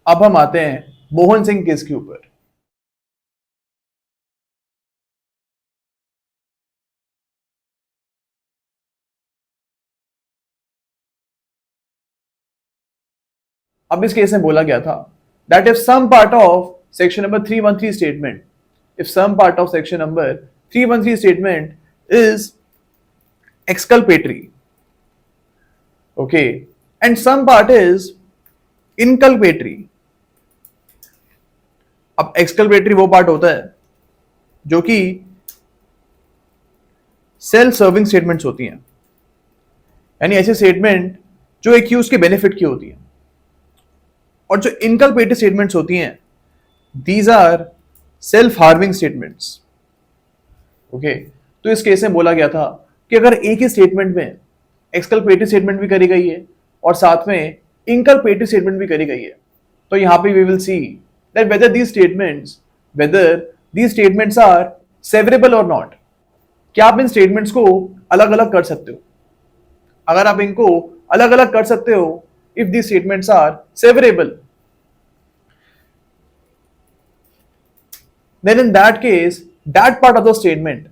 अब हम आते हैं मोहन सिंह केस के ऊपर। अब इस केस में बोला गया था that if some part of section number 313 statement, if some part of section number 313 statement is exculpatory, okay, and some part is inculpatory। अब exculpatory वो पार्ट होता है जो कि सेल्फ सर्विंग स्टेटमेंट्स होती हैं, यानी ऐसे स्टेटमेंट जो एक्यूज के बेनिफिट की होती हैं, और जो इनकल्पेटरी स्टेटमेंट्स होती हैं these are self harming statements. Okay, तो इस केस में बोला गया था कि अगर एक ही स्टेटमेंट में एक्सकल्पेटरी स्टेटमेंट भी करी गई है और साथ में इनकल्पेटरी स्टेटमेंट भी करी गई है, तो यहां पे we will see that whether these statements are severable और नॉट। क्या आप इन स्टेटमेंट्स को अलग अलग कर सकते हो? अगर आप इनको अलग अलग कर सकते हो, if these statements are severable, then in that case that part of the statement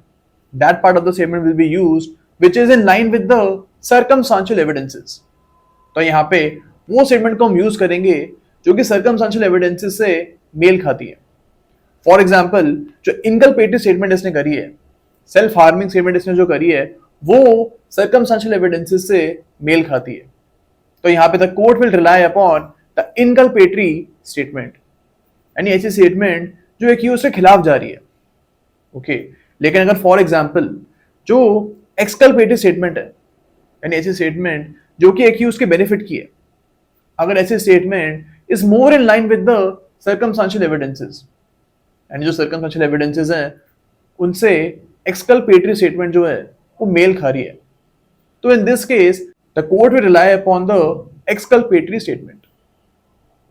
will be used which is in line with the circumstantial evidences। तो यहां पे वो स्टेटमेंट को हम यूज करेंगे जो कि सर्कमस्टेंशियल एविडेंसेस से मेल खाती है। फॉर एग्जांपल, जो इनकल्पेटरी स्टेटमेंट इसने करी है, सेल्फ हार्मिंग स्टेटमेंट इसने जो करी है, वो सर्कमस्टेंशियल एविडेंसेस से मेल खाती है। तो यहां पे the court will rely upon the inculpatory statement, यानी ऐसी स्टेटमेंट जो एक्यूज के खिलाफ जा रही है। ओके, लेकिन अगर फॉर एग्जांपल जो एक्सकल्पेटरी स्टेटमेंट है, यानी ऐसी स्टेटमेंट जो कि एक्यूज के बेनिफिट की है, अगर ऐसी statement is more in line with the circumstantial evidences, यानी जो सर्कमस्टेंशियल एविडेंसेस हैं उनसे एक्सकल्पेटरी स्टेटमेंट जो है वो मेल खा रही है, तो in this case the court will rely upon the exculpatory statement.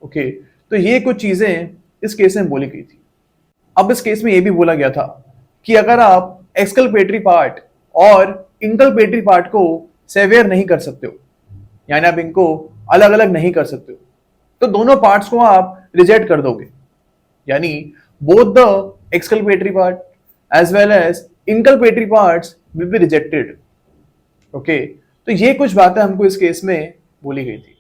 Okay, तो ये कुछ चीजें इस केस में बोली गई थी। अब इस केस में यह भी बोला गया था कि अगर आप एक्सकल्पेटरी पार्ट और इनकल्पेटरी पार्ट को सेवेयर नहीं कर सकते हो, यानी आप इनको अलग अलग नहीं कर सकते हो, तो दोनों पार्ट्स को आप रिजेक्ट कर दोगे, यानी both the exculpatory part as well as inculpatory parts will be rejected. Okay, तो ये कुछ बातें हमको इस केस में बोली गई थी।